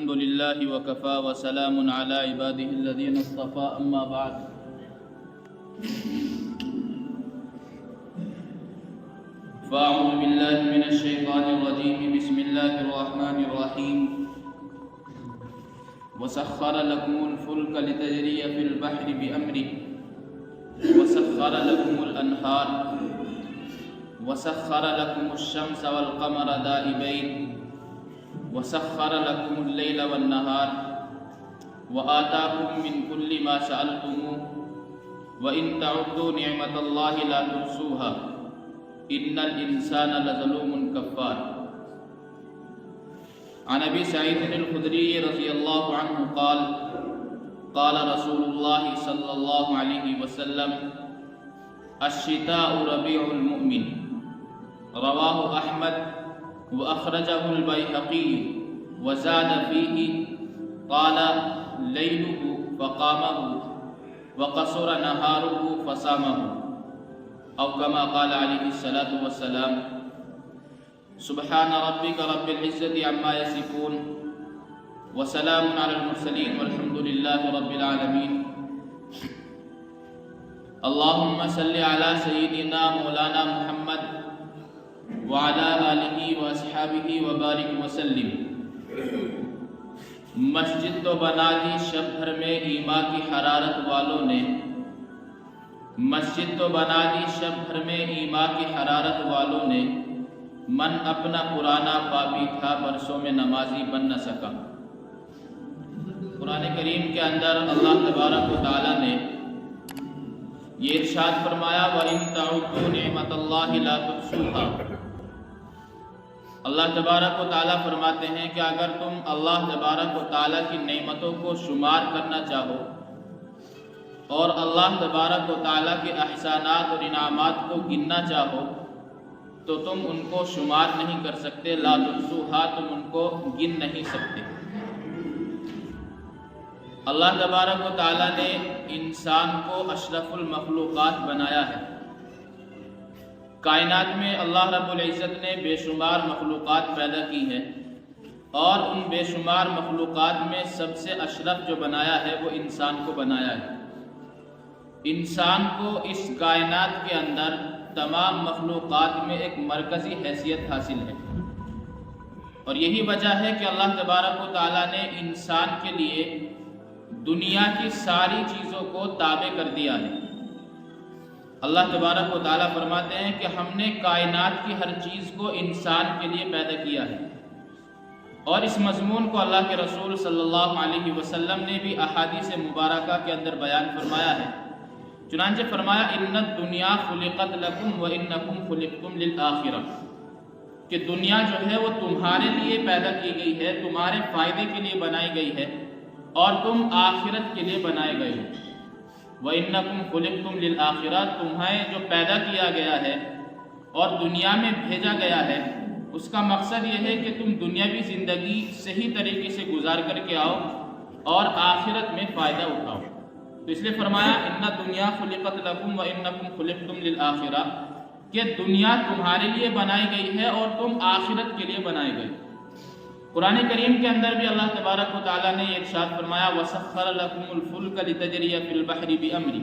الحمد لله وكفى وسلام على عباده الذين اصطفى أما بعد فأعوذ بالله من الشيطان الرجيم بسم الله الرحمن الرحيم وسخر لكم الفلك لتجري في البحر بأمره وسخر لكم الأنهار وسخر لكم الشمس والقمر دائبين وسخر لكم الليل والنهار وآتاكم من كل ما سألتموه وإن تعدوا نعمة الله لا تحصوها إن الإنسان لظلوم كفار. عن أبي سعيد الخدري رضي الله عنه قال قال رسول الله صلى الله عليه وسلم الشتاء ربيع المؤمن. رواه أحمد وأخرجه البيهقي وزاد فيه قال ليله فقامه وقصر نهاره فصامه أو كما قال عليه الصلاة والسلام. سبحان ربك رب العزة عما يصفون وسلام على المرسلين والحمد لله رب العالمين. اللهم صل على سيدنا مولانا محمد وعلى آلہ واصحابہ وبارک وسلم. مسجد تو بنا دی شب بھر میں ایما کی حرارت والوں نے، مسجد تو بنا دی شب بھر میں ایما کی حرارت والوں نے، من اپنا پرانا پاپی تھا برسوں میں نمازی بن نہ سکا. قرآن کریم کے اندر اللہ تبارک و تعالی نے یہ ارشاد فرمایا وَإِن تَعُدُّوا نِعْمَةَ اللَّهِ لَا تُحْصُوهَا. اللہ تبارک و تعالیٰ فرماتے ہیں کہ اگر تم اللہ تبارک و تعالیٰ کی نعمتوں کو شمار کرنا چاہو اور اللہ تبارک و تعالیٰ کے احسانات اور انعامات کو گننا چاہو تو تم ان کو شمار نہیں کر سکتے. لا تحصوها، تم ان کو گن نہیں سکتے. اللہ تبارک و تعالیٰ نے انسان کو اشرف المخلوقات بنایا ہے. کائنات میں اللہ رب العزت نے بے شمار مخلوقات پیدا کی ہیں اور ان بے شمار مخلوقات میں سب سے اشرف جو بنایا ہے وہ انسان کو بنایا ہے. انسان کو اس کائنات کے اندر تمام مخلوقات میں ایک مرکزی حیثیت حاصل ہے اور یہی وجہ ہے کہ اللہ تبارک و تعالیٰ نے انسان کے لیے دنیا کی ساری چیزوں کو تابع کر دیا ہے. اللہ تبارک و تعالیٰ فرماتے ہیں کہ ہم نے کائنات کی ہر چیز کو انسان کے لیے پیدا کیا ہے اور اس مضمون کو اللہ کے رسول صلی اللہ علیہ وسلم نے بھی احادیث مبارکہ کے اندر بیان فرمایا ہے. چنانچہ فرمایا ان الدنیا خلقت لکم وانکم خلقتم للآخرہ، کہ دنیا جو ہے وہ تمہارے لیے پیدا کی گئی ہے، تمہارے فائدے کے لیے بنائی گئی ہے اور تم آخرت کے لیے بنائے گئے ہو. وَإِنَّكُمْ خُلِقْتُمْ لِلْآخِرَةِ، تمہیں جو پیدا کیا گیا ہے اور دنیا میں بھیجا گیا ہے اس کا مقصد یہ ہے کہ تم دنیاوی زندگی صحیح طریقے سے گزار کر کے آؤ اور آخرت میں فائدہ اٹھاؤ. تو اس لیے فرمایا اِنَّ الدُّنْيَا خُلِقَتْ لَكُمْ وَإِنَّكُمْ خُلِقْتُمْ لِلْآخِرَةِ، کہ دنیا تمہارے لیے بنائی گئی ہے اور تم آخرت کے لیے بنائے گئے. قرآن کریم کے اندر بھی اللہ تبارک و تعالیٰ نے یہ ارشاد فرمایا وَسَخَّرَ لَكُمُ الْفُلْكَ لِتَجْرِيَ فِي الْبَحْرِ بِأَمْرِهِ،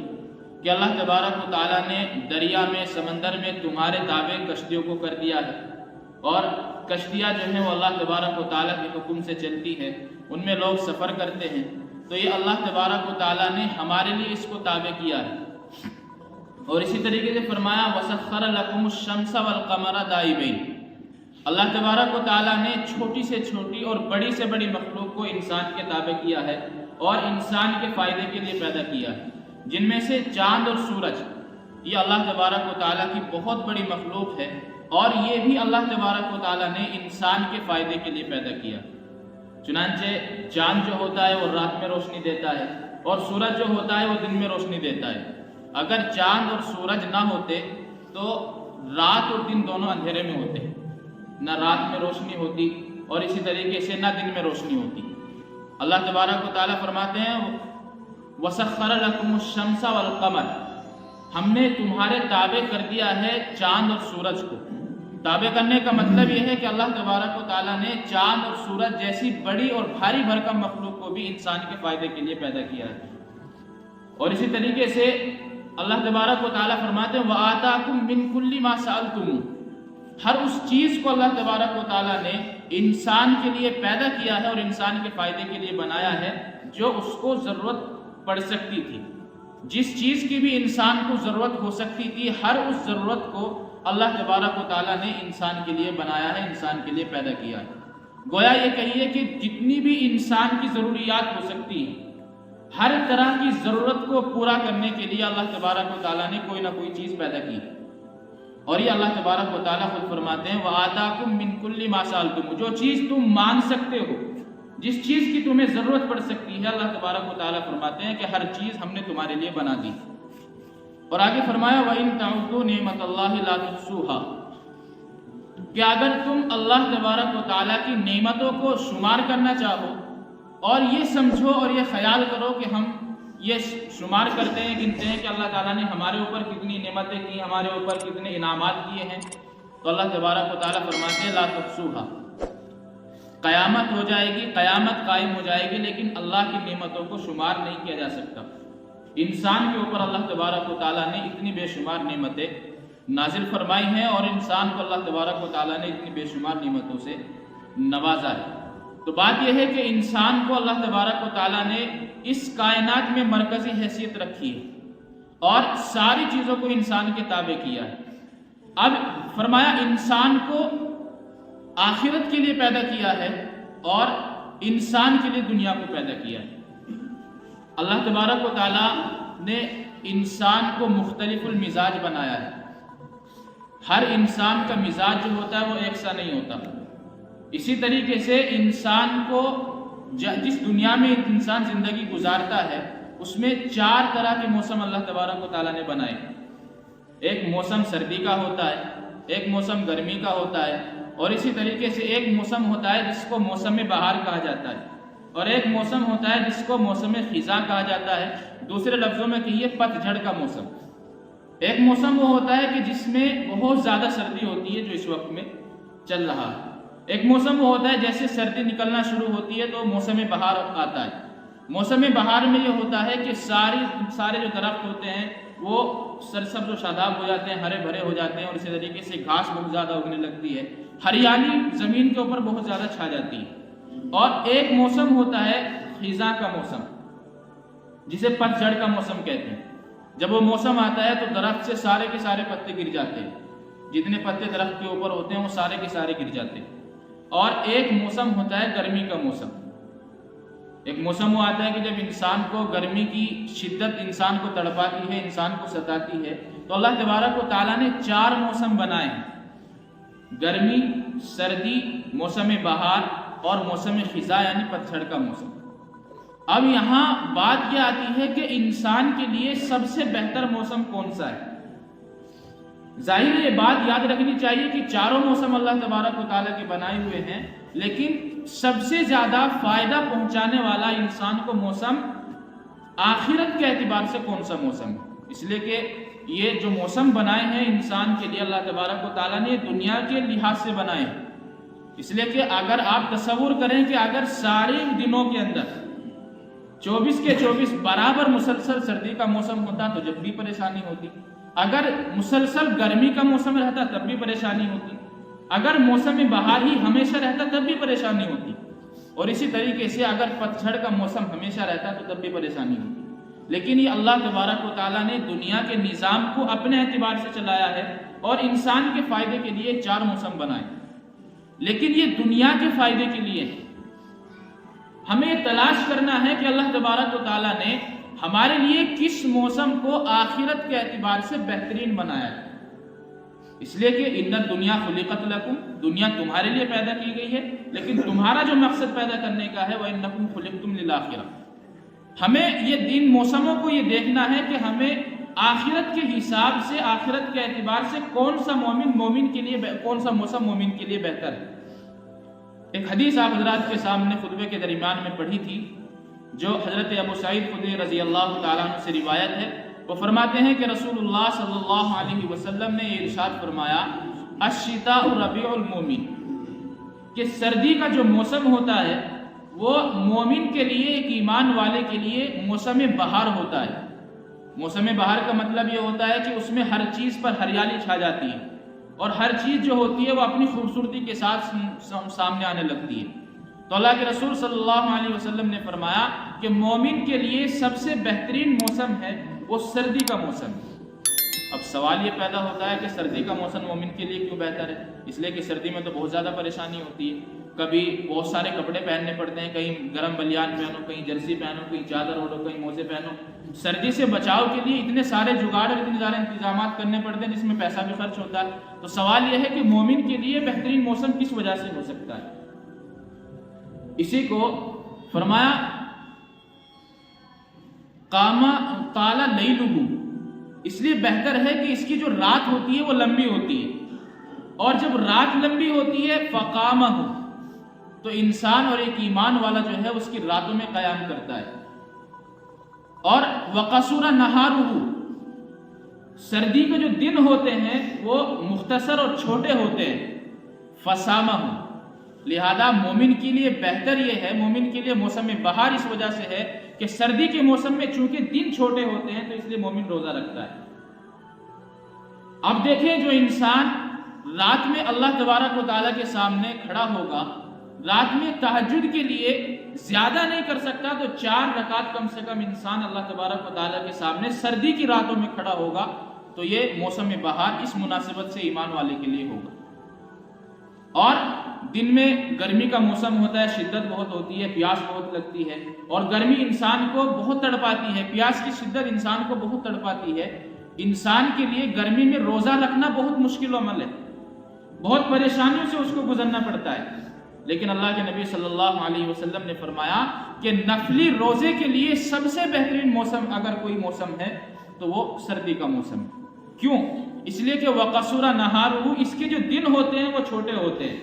کہ اللہ تبارک و تعالیٰ نے دریا میں، سمندر میں تمہارے تابع کشتیوں کو کر دیا ہے اور کشتیاں جو ہیں وہ اللہ تبارک و تعالیٰ کے حکم سے چلتی ہیں، ان میں لوگ سفر کرتے ہیں. تو یہ اللہ تبارک و تعالیٰ نے ہمارے لیے اس کو تابع کیا ہے. اور اسی طریقے سے فرمایا وَسَخَّرَ لَكُمُ الشَّمْسَ وَالْقَمَرَ دَائِبَيْنِ، اللہ تبارک و تعالیٰ نے چھوٹی سے چھوٹی اور بڑی سے بڑی مخلوق کو انسان کے تابع کیا ہے اور انسان کے فائدے کے لیے پیدا کیا ہے. جن میں سے چاند اور سورج یہ اللہ تبارک و تعالیٰ کی بہت بڑی مخلوق ہے اور یہ بھی اللہ تبارک و تعالیٰ نے انسان کے فائدے کے لیے پیدا کیا. چنانچہ چاند جو ہوتا ہے وہ رات میں روشنی دیتا ہے اور سورج جو ہوتا ہے وہ دن میں روشنی دیتا ہے. اگر چاند اور سورج نہ ہوتے تو رات اور دن دونوں اندھیرے میں ہوتے، نہ رات میں روشنی ہوتی اور اسی طریقے سے نہ دن میں روشنی ہوتی. اللہ تبارک و تعالیٰ فرماتے ہیں وَسَخَّرَ لَكُمُ الشَّمْسَ وَالْقَمَرَ، ہم نے تمہارے تابع کر دیا ہے چاند اور سورج کو. تابع کرنے کا مطلب یہ ہے کہ اللہ تبارک و تعالیٰ نے چاند اور سورج جیسی بڑی اور بھاری بھرکم مخلوق کو بھی انسان کے فائدے کے لیے پیدا کیا ہے۔ اور اسی طریقے سے اللہ تبارک و تعالیٰ فرماتے ہیں وَآتَاكُم مِّن كُلِّ مَا سَأَلْتُمُوهُ، ہر اس چیز کو اللہ تبارک و تعالیٰ نے انسان کے لیے پیدا کیا ہے اور انسان کے فائدے کے لیے بنایا ہے جو اس کو ضرورت پڑ سکتی تھی۔ جس چیز کی بھی انسان کو ضرورت ہو سکتی تھی، ہر اس ضرورت کو اللہ تبارک و تعالیٰ نے انسان کے لیے بنایا ہے، انسان کے لیے پیدا کیا ہے۔ گویا یہ کہیے کہ جتنی بھی انسان کی ضروریات ہو سکتی ہیں، ہر طرح کی ضرورت کو پورا کرنے کے لیے اللہ تبارک و تعالیٰ نے کوئی نہ کوئی چیز پیدا کی۔ اور یہ اللہ تبارک و تعالیٰ خود فرماتے ہیں وَآتَاكُم مِّن كُلِّ مَا سَأَلْتُمُوهُ، جو چیز تم مانگ سکتے ہو، جس چیز کی تمہیں ضرورت پڑ سکتی ہے، اللہ تبارک و تعالیٰ فرماتے ہیں کہ ہر چیز ہم نے تمہارے لیے بنا دی۔ اور آگے فرمایا وَإِن تَعُدُّوا نِعْمَتَ اللَّهِ لَا تُحْصُوهَا، کہ اگر تم اللہ تبارک و تعالیٰ کی نعمتوں کو شمار کرنا چاہو اور یہ سمجھو اور یہ خیال کرو کہ ہم یہ شمار کرتے ہیں، گنتے ہیں کہ اللہ تعالیٰ نے ہمارے اوپر کتنی نعمتیں کی، ہمارے اوپر کتنے انعامات کیے ہیں، تو اللہ تبارک و تعالیٰ فرماتے ہیں لا تحصوها، قیامت ہو جائے گی، قیامت قائم ہو جائے گی، لیکن اللہ کی نعمتوں کو شمار نہیں کیا جا سکتا۔ انسان کے اوپر اللہ تبارک و تعالیٰ نے اتنی بے شمار نعمتیں نازل فرمائی ہیں اور انسان کو اللہ تبارک و تعالیٰ نے اتنی بے شمار نعمتوں سے نوازا ہے۔ تو بات یہ ہے کہ انسان کو اللہ تبارک و تعالیٰ نے اس کائنات میں مرکزی حیثیت رکھی ہے اور ساری چیزوں کو انسان کے تابع کیا ہے۔ اب فرمایا انسان کو آخرت کے لیے پیدا کیا ہے اور انسان کے لیے دنیا کو پیدا کیا ہے۔ اللہ تبارک و تعالیٰ نے انسان کو مختلف المزاج بنایا ہے۔ ہر انسان کا مزاج جو ہوتا ہے وہ ایک سا نہیں ہوتا۔ اسی طریقے سے انسان کو جس دنیا میں انسان زندگی گزارتا ہے اس میں 4 طرح کے موسم اللہ تبارک و تعالیٰ نے بنائے۔ ایک موسم سردی کا ہوتا ہے، ایک موسم گرمی کا ہوتا ہے، اور اسی طریقے سے ایک موسم ہوتا ہے جس کو موسم بہار کہا جاتا ہے، اور ایک موسم ہوتا ہے جس کو موسم خزاں کہا جاتا ہے، دوسرے لفظوں میں کہیے پت جھڑ کا موسم۔ ایک موسم وہ ہوتا ہے کہ جس میں بہت زیادہ سردی ہوتی ہے جو اس وقت میں چل رہا ہے۔ ایک موسم وہ ہوتا ہے جیسے سردی نکلنا شروع ہوتی ہے تو موسم بہار آتا ہے۔ موسم بہار میں یہ ہوتا ہے کہ سارے جو درخت ہوتے ہیں وہ سرسبز و شاداب ہو جاتے ہیں، ہرے بھرے ہو جاتے ہیں، اور اسی طریقے سے گھاس بہت زیادہ اگنے لگتی ہے، ہریالی زمین کے اوپر بہت زیادہ چھا جاتی ہے۔ اور ایک موسم ہوتا ہے خزاں کا موسم، جسے پت جھڑ کا موسم کہتے ہیں۔ جب وہ موسم آتا ہے تو درخت سے سارے کے سارے پتے گر جاتے ہیں، جتنے پتے درخت کے اوپر ہوتے ہیں وہ سارے کے سارے گر جاتے ہیں۔ اور ایک موسم ہوتا ہے گرمی کا موسم۔ ایک موسم وہ آتا ہے کہ جب انسان کو گرمی کی شدت انسان کو تڑپاتی ہے، انسان کو ستاتی ہے، تو اللہ تبارک و تعالیٰ نے 4 موسم بنائے ہیں: گرمی، سردی، موسم بہار اور موسم خزاں یعنی پتجھڑ کا موسم۔ اب یہاں بات یہ آتی ہے کہ انسان کے لیے سب سے بہتر موسم کون سا ہے؟ ظاہر ہے یہ بات یاد رکھنی چاہیے کہ چاروں موسم اللہ تبارک و تعالیٰ کے بنائے ہوئے ہیں، لیکن سب سے زیادہ فائدہ پہنچانے والا انسان کو موسم آخرت کے اعتبار سے کون سا موسم ہے؟ اس لیے کہ یہ جو موسم بنائے ہیں انسان کے لیے اللہ تبارک و تعالیٰ نے دنیا کے لحاظ سے بنائے ہیں۔ اس لیے کہ اگر آپ تصور کریں کہ اگر سارے دنوں کے اندر 24 کے 24 برابر مسلسل سردی کا موسم ہوتا تو جب بھی پریشانی ہوتی، اگر مسلسل گرمی کا موسم رہتا تب بھی پریشانی ہوتی، اگر موسم بہار ہی ہمیشہ رہتا تب بھی پریشانی ہوتی، اور اسی طریقے سے اگر پتجھڑ کا موسم ہمیشہ رہتا تو تب بھی پریشانی ہوتی۔ لیکن یہ اللہ تبارک و تعالیٰ نے دنیا کے نظام کو اپنے اعتبار سے چلایا ہے اور انسان کے فائدے کے لیے 4 موسم بنائے، لیکن یہ دنیا کے فائدے کے لیے ہے۔ ہمیں تلاش کرنا ہے کہ اللہ تبارک و تعالیٰ نے ہمارے لیے کس موسم کو آخرت کے اعتبار سے بہترین بنایا ہے۔ اس لیے کہ ان الدنیا خلقت لکم، دنیا تمہارے لیے پیدا کی گئی ہے، لیکن تمہارا جو مقصد پیدا کرنے کا ہے وَإِنَّكُمْ خُلِقْتُمْ لِلْآخِرَةِ۔ ہمیں یہ دین موسموں کو یہ دیکھنا ہے کہ ہمیں آخرت کے حساب سے، آخرت کے اعتبار سے کون سا مومن کے لیے کون سا موسم مومن کے لیے بہتر ہے۔ ایک حدیث آپ حضرات کے سامنے خطبے کے درمیان میں پڑھی تھی جو حضرت ابو سعید خدری رضی اللہ تعالیٰ عنہ سے روایت ہے۔ وہ فرماتے ہیں کہ رسول اللہ صلی اللہ علیہ وسلم نے یہ ارشاد فرمایا الشتاء ربیع المومن، کہ سردی کا جو موسم ہوتا ہے وہ مومن کے لیے، ایک ایمان والے کے لیے موسم بہار ہوتا ہے۔ موسم بہار کا مطلب یہ ہوتا ہے کہ اس میں ہر چیز پر ہریالی چھا جاتی ہے اور ہر چیز جو ہوتی ہے وہ اپنی خوبصورتی کے ساتھ سامنے آنے لگتی ہے۔ تو اللہ کے رسول صلی اللہ علیہ وسلم نے فرمایا کہ مومن کے لیے سب سے بہترین موسم ہے وہ سردی کا موسم ہے۔ اب سوال یہ پیدا ہوتا ہے کہ سردی کا موسم مومن کے لیے کیوں بہتر ہے؟ اس لیے کہ سردی میں تو بہت زیادہ پریشانی ہوتی ہے، کبھی بہت سارے کپڑے پہننے پڑتے ہیں، کہیں گرم بلیان پہنو، کہیں جرسی پہنو، کہیں چادر اوڑھو، کہیں موزے پہنو۔ سردی سے بچاؤ کے لیے اتنے سارے جگاڑ اور اتنے سارے انتظامات کرنے پڑتے ہیں جس میں پیسہ بھی خرچ ہوتا ہے۔ تو سوال یہ ہے کہ مومن کے لیے بہترین موسم کس وجہ سے ہو سکتا ہے؟ اسی کو فرمایا قاما طال لیلہ، اس لیے بہتر ہے کہ اس کی جو رات ہوتی ہے وہ لمبی ہوتی ہے، اور جب رات لمبی ہوتی ہے فقامہ، تو انسان اور ایک ایمان والا جو ہے اس کی راتوں میں قیام کرتا ہے۔ اور وقصر نہارہ، سردی کے جو دن ہوتے ہیں وہ مختصر اور چھوٹے ہوتے ہیں، فسامہ، لہذا مومن کے لیے بہتر یہ ہے، مومن کے لیے موسم بہار اس وجہ سے ہے کہ سردی کے موسم میں چونکہ دن چھوٹے ہوتے ہیں تو اس لیے مومن روزہ رکھتا ہے۔ اب دیکھیں جو انسان رات میں اللہ تبارک و تعالیٰ کے سامنے کھڑا ہوگا، رات میں تہجد کے لیے زیادہ نہیں کر سکتا تو 4 رکعت کم سے کم انسان اللہ تبارک و تعالیٰ کے سامنے سردی کی راتوں میں کھڑا ہوگا، تو یہ موسم بہار اس مناسبت سے ایمان والے کے لیے ہوگا۔ اور دن میں گرمی کا موسم ہوتا ہے، شدت بہت ہوتی ہے، پیاس بہت لگتی ہے، اور گرمی انسان کو بہت تڑپاتی ہے، پیاس کی شدت انسان کو بہت تڑپاتی ہے۔ انسان کے لیے گرمی میں روزہ رکھنا بہت مشکل عمل ہے، بہت پریشانیوں سے اس کو گزرنا پڑتا ہے، لیکن اللہ کے نبی صلی اللہ علیہ وسلم نے فرمایا کہ نفلی روزے کے لیے سب سے بہترین موسم اگر کوئی موسم ہے تو وہ سردی کا موسم ہے۔ کیوں؟ اس لیے کہ وقصر نہارہ، اس کے جو دن ہوتے ہیں وہ چھوٹے ہوتے ہیں،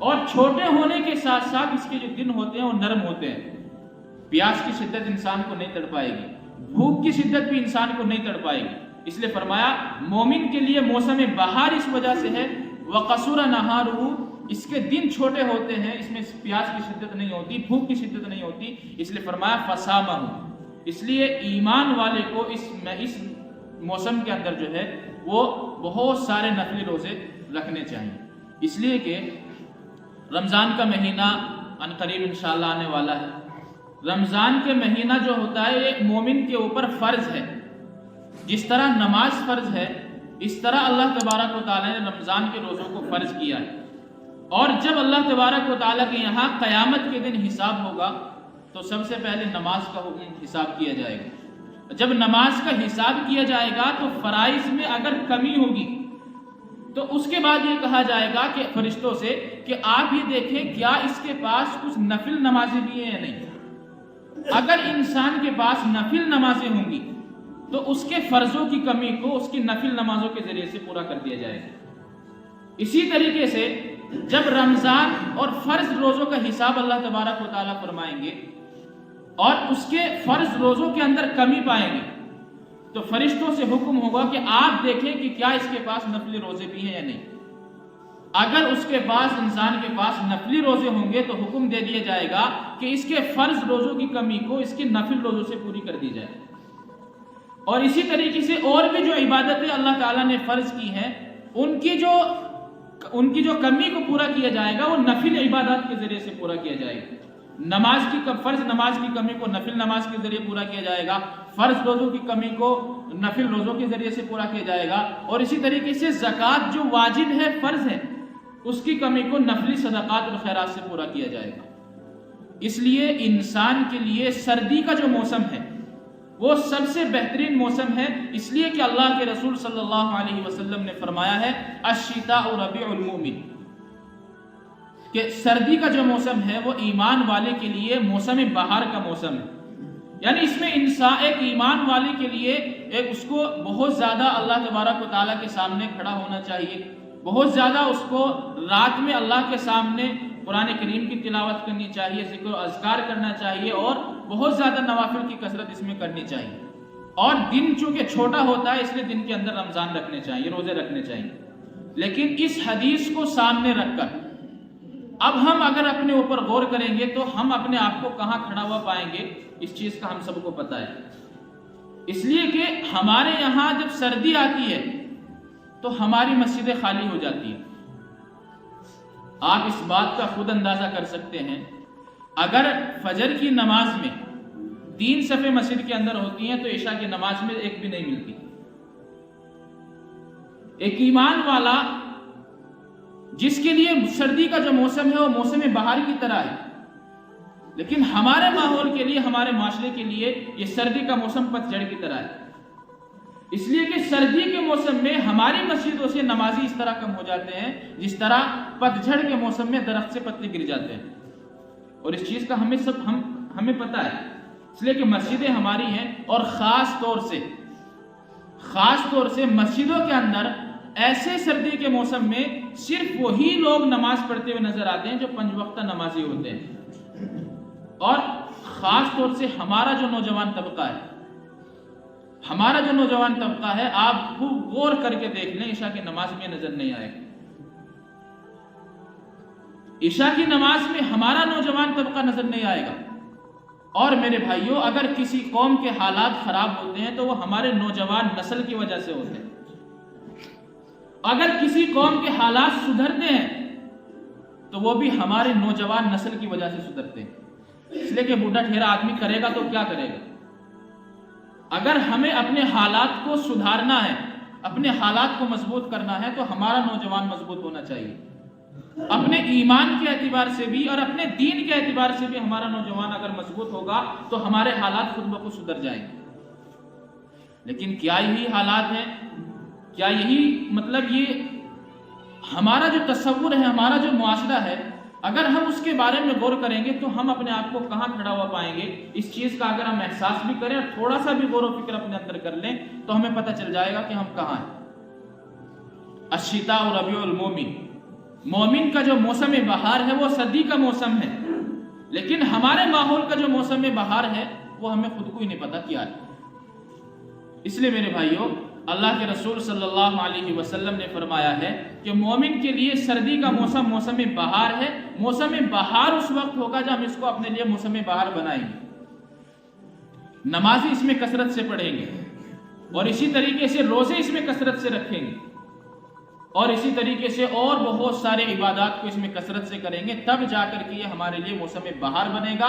اور چھوٹے ہونے کے ساتھ ساتھ اس کے جو دن ہوتے ہیں وہ نرم ہوتے ہیں۔ پیاس کی شدت انسان کو نہیں تڑپائے گی، بھوک کی شدت بھی انسان کو نہیں تڑپائے گی، اس لیے فرمایا مومن کے لیے موسم بہار اس وجہ سے ہے وقصر نہارہ، اس کے دن چھوٹے ہوتے ہیں، اس میں پیاس کی شدت نہیں ہوتی، بھوک کی شدت نہیں ہوتی، اس لیے فرمایا فسامہ۔ اس لیے ایمان والے کو اس موسم کے اندر جو ہے وہ بہت سارے نفلی روزے رکھنے چاہیے، اس لیے کہ رمضان کا مہینہ ان قریب انشاءاللہ آنے والا ہے۔ رمضان کے مہینہ جو ہوتا ہے ایک مومن کے اوپر فرض ہے، جس طرح نماز فرض ہے اس طرح اللہ تبارک و تعالیٰ نے رمضان کے روزوں کو فرض کیا ہے۔ اور جب اللہ تبارک و تعالیٰ کے یہاں قیامت کے دن حساب ہوگا تو سب سے پہلے نماز کا حساب کیا جائے گا۔ جب نماز کا حساب کیا جائے گا تو فرائض میں اگر کمی ہوگی تو اس کے بعد یہ کہا جائے گا کہ فرشتوں سے کہ آپ یہ دیکھیں کیا اس کے پاس کچھ نفل نمازیں بھی ہیں یا نہیں۔ اگر انسان کے پاس نفل نمازیں ہوں گی تو اس کے فرضوں کی کمی کو اس کی نفل نمازوں کے ذریعے سے پورا کر دیا جائے گا۔ اسی طریقے سے جب رمضان اور فرض روزوں کا حساب اللہ تبارک و تعالیٰ فرمائیں گے اور اس کے فرض روزوں کے اندر کمی پائیں گے تو فرشتوں سے حکم ہوگا کہ آپ دیکھیں کہ کیا اس کے پاس نفلی روزے بھی ہیں یا نہیں۔ اگر اس کے پاس انسان کے پاس نفلی روزے ہوں گے تو حکم دے دیا جائے گا کہ اس کے فرض روزوں کی کمی کو اس کے نفل روزوں سے پوری کر دی جائے۔ اور اسی طریقے سے اور بھی جو عبادتیں اللہ تعالیٰ نے فرض کی ہیں ان کی جو کمی کو پورا کیا جائے گا وہ نفل عبادات کے ذریعے سے پورا کیا جائے گا۔ فرض نماز کی کمی کو نفل نماز کے ذریعے پورا کیا جائے گا، فرض روزوں کی کمی کو نفل روزوں کے ذریعے سے پورا کیا جائے گا، اور اسی طریقے سے زکوٰۃ جو واجب ہے فرض ہے اس کی کمی کو نفلی صدقات اور خیرات سے پورا کیا جائے گا۔ اس لیے انسان کے لیے سردی کا جو موسم ہے وہ سب سے بہترین موسم ہے، اس لیے کہ اللہ کے رسول صلی اللہ علیہ وسلم نے فرمایا ہے الشتاء ربیع المومن، کہ سردی کا جو موسم ہے وہ ایمان والے کے لیے موسم بہار کا موسم ہے۔ یعنی اس میں انسان ایک ایمان والے کے لیے اس کو بہت زیادہ اللہ تبارک و تعالیٰ کے سامنے کھڑا ہونا چاہیے، بہت زیادہ اس کو رات میں اللہ کے سامنے قرآن کریم کی تلاوت کرنی چاہیے، ذکر و اذکار کرنا چاہیے، اور بہت زیادہ نوافل کی کثرت اس میں کرنی چاہیے۔ اور دن چونکہ چھوٹا ہوتا ہے اس لیے دن کے اندر رمضان رکھنے چاہیے، روزے رکھنے چاہیے۔ لیکن اس حدیث کو سامنے رکھ کر اب ہم اگر اپنے اوپر غور کریں گے تو ہم اپنے آپ کو کہاں کھڑا ہوا پائیں گے، اس چیز کا ہم سب کو پتہ ہے۔ اس لیے کہ ہمارے یہاں جب سردی آتی ہے تو ہماری مسجدیں خالی ہو جاتی ہیں۔ آپ اس بات کا خود اندازہ کر سکتے ہیں، اگر فجر کی نماز میں 3 صفیں مسجد کے اندر ہوتی ہیں تو عشاء کی نماز میں ایک بھی نہیں ملتی۔ ایک ایمان والا جس کے لیے سردی کا جو موسم ہے وہ موسم بہار کی طرح ہے، لیکن ہمارے ماحول کے لیے، ہمارے معاشرے کے لیے یہ سردی کا موسم پت جھڑ کی طرح ہے۔ اس لیے کہ سردی کے موسم میں ہماری مسجدوں سے نمازی اس طرح کم ہو جاتے ہیں جس طرح پت جھڑ کے موسم میں درخت سے پتے گر جاتے ہیں، اور اس چیز کا ہمیں پتہ ہے۔ اس لیے کہ مسجدیں ہماری ہیں، اور خاص طور سے مسجدوں کے اندر ایسے سردی کے موسم میں صرف وہی لوگ نماز پڑھتے ہوئے نظر آتے ہیں جو 5 وقتہ نمازی ہوتے ہیں۔ اور خاص طور سے ہمارا جو نوجوان طبقہ ہے، آپ خوب غور کر کے دیکھ لیں، عشاء کی نماز میں نظر نہیں آئے گا۔ عشاء کی نماز میں ہمارا نوجوان طبقہ نظر نہیں آئے گا۔ اور میرے بھائیوں، اگر کسی قوم کے حالات خراب ہوتے ہیں تو وہ ہمارے نوجوان نسل کی وجہ سے ہوتے ہیں۔ اگر کسی قوم کے حالات سدھرتے ہیں تو وہ بھی ہمارے نوجوان نسل کی وجہ سے سدھرتے ہیں۔ اس لیے کہ بوڑھا ٹھیرا آدمی کرے گا تو کیا کرے گا؟ اگر ہمیں اپنے حالات کو سدھارنا ہے، اپنے حالات کو مضبوط کرنا ہے، تو ہمارا نوجوان مضبوط ہونا چاہیے۔ اپنے ایمان کے اعتبار سے بھی اور اپنے دین کے اعتبار سے بھی ہمارا نوجوان اگر مضبوط ہوگا تو ہمارے حالات خود بخود سدھر جائیں گے۔ لیکن کیا یہی حالات ہیں؟ کیا یہی یہ ہمارا جو تصور ہے، ہمارا جو معاشرہ ہے، اگر ہم اس کے بارے میں غور کریں گے تو ہم اپنے آپ کو کہاں کھڑا ہوا پائیں گے؟ اس چیز کا اگر ہم احساس بھی کریں اور تھوڑا سا بھی غور و فکر اپنے اندر کر لیں تو ہمیں پتہ چل جائے گا کہ ہم کہاں ہیں۔ الشتاء ربیع المومن، مومن کا جو موسم بہار ہے وہ سردی کا موسم ہے، لیکن ہمارے ماحول کا جو موسم بہار ہے وہ ہمیں خود کو ہی نہیں پتا کیا ہے۔ اس لیے میرے بھائیوں، اللہ کے رسول صلی اللہ علیہ وسلم نے فرمایا ہے کہ مومن کے لیے سردی کا موسم موسم بہار ہے۔ موسم بہار اس وقت ہوگا جب ہم اس کو اپنے لیے موسم بہار بنائیں گے، نمازیں اس میں کثرت سے پڑھیں گے، اور اسی طریقے سے روزے اس میں کثرت سے رکھیں گے، اور اسی طریقے سے اور بہت سارے عبادات کو اس میں کثرت سے کریں گے، تب جا کر کے یہ ہمارے لیے موسم بہار بنے گا۔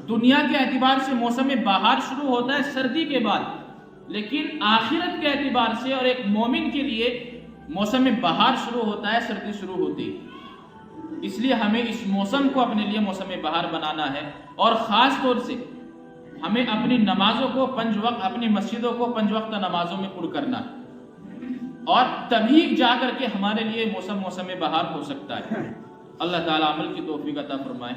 دنیا کے اعتبار سے موسم بہار شروع ہوتا ہے سردی کے بعد، لیکن آخرت کے اعتبار سے اور ایک مومن کے لیے موسم بہار شروع ہوتا ہے، سردی شروع ہوتی ہے۔ اس لیے ہمیں اس موسم کو اپنے لیے موسم بہار بنانا ہے، اور خاص طور سے ہمیں اپنی نمازوں کو 5 وقت، اپنی مسجدوں کو 5 وقت نمازوں میں پر کرنا ہے، اور تبھی جا کر کے ہمارے لیے موسم بہار ہو سکتا ہے۔ اللہ تعالیٰ عمل کی توفیق عطا فرمائے۔